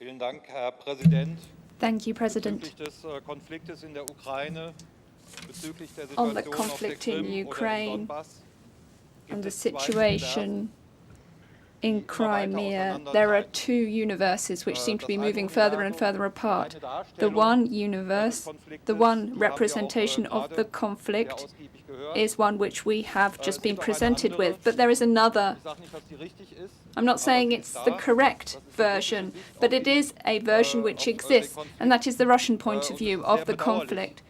Vielen Dank, Herr Präsident. Thank you, President. Bezüglich des Konfliktes in der Ukraine, bezüglich der On the Situation auf der conflict in Krim oder im Ukraine Donbass, and gibt the es zwei situation in Crimea, there are two universes which seem to be moving further and further apart. The one universe, the one representation of the conflict, is one which we have just been presented with, but there is another. I'm not saying it's the correct version, but it is a version which exists, and that is the Russian point of view of the conflict.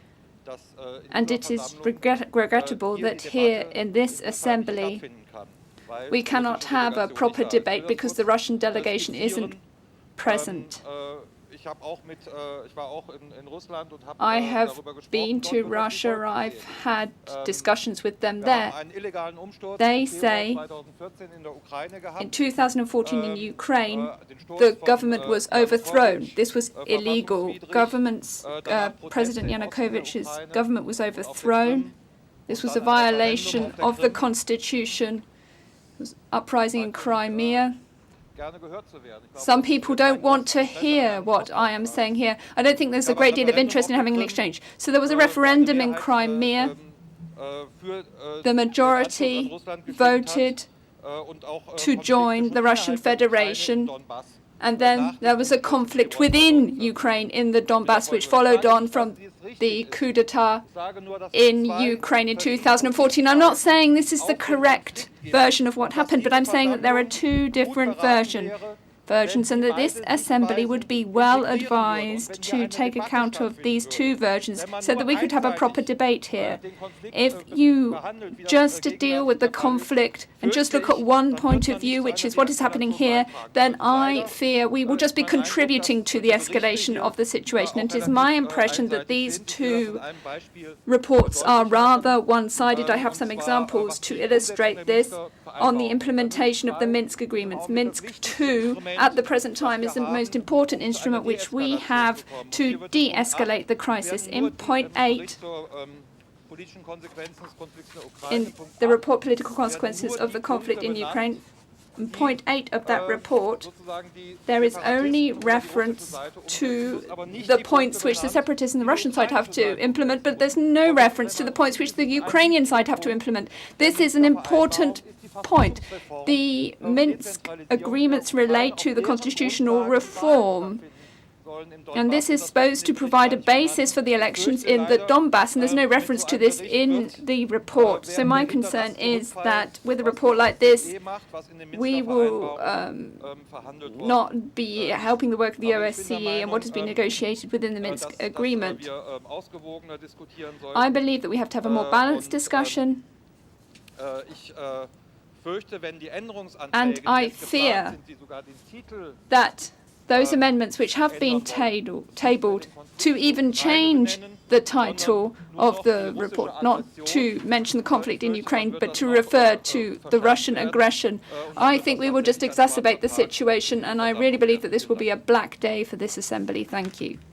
And it is regrettable that here in this assembly we cannot have a proper debate because the Russian delegation isn't present. I have been to Russia, I've had discussions with them there. They say in 2014 in Ukraine, the government was overthrown. This was illegal. President Yanukovych's government was overthrown. This was a violation of the constitution. There was uprising in Crimea. Some people don't want to hear what I am saying here. I don't think there's a great deal of interest in having an exchange. So there was a referendum in Crimea. The majority voted to join the Russian Federation. And then there was a conflict within Ukraine in the Donbass, which followed on from the coup d'etat in Ukraine in 2014. I'm not saying this is the correct version of what happened, but I'm saying that there are two different versions, and that this assembly would be well advised to take account of these two versions so that we could have a proper debate here. If you just deal with the conflict and just look at one point of view, which is what is happening here, then I fear we will just be contributing to the escalation of the situation. And it is my impression that these two reports are rather one-sided. I have some examples to illustrate this. On the implementation of the Minsk agreements, Minsk II at the present time is the most important instrument which we have to de-escalate the crisis. In point 8, in the report Political Consequences of the Conflict in Ukraine, in point 8 of that report, there is only reference to the points which the separatists and the Russian side have to implement, but there's no reference to the points which the Ukrainian side have to implement. This is an important point. The Minsk agreements relate to the constitutional reform, and this is supposed to provide a basis for the elections in the Donbass, and there's no reference to this in the report. So my concern is that with a report like this, we will not be helping the work of the OSCE and what has been negotiated within the Minsk agreement. I believe that we have to have a more balanced discussion. And I fear that those amendments which have been tabled to even change the title of the report, not to mention the conflict in Ukraine, but to refer to the Russian aggression, I think we will just exacerbate the situation, and I really believe that this will be a black day for this assembly. Thank you.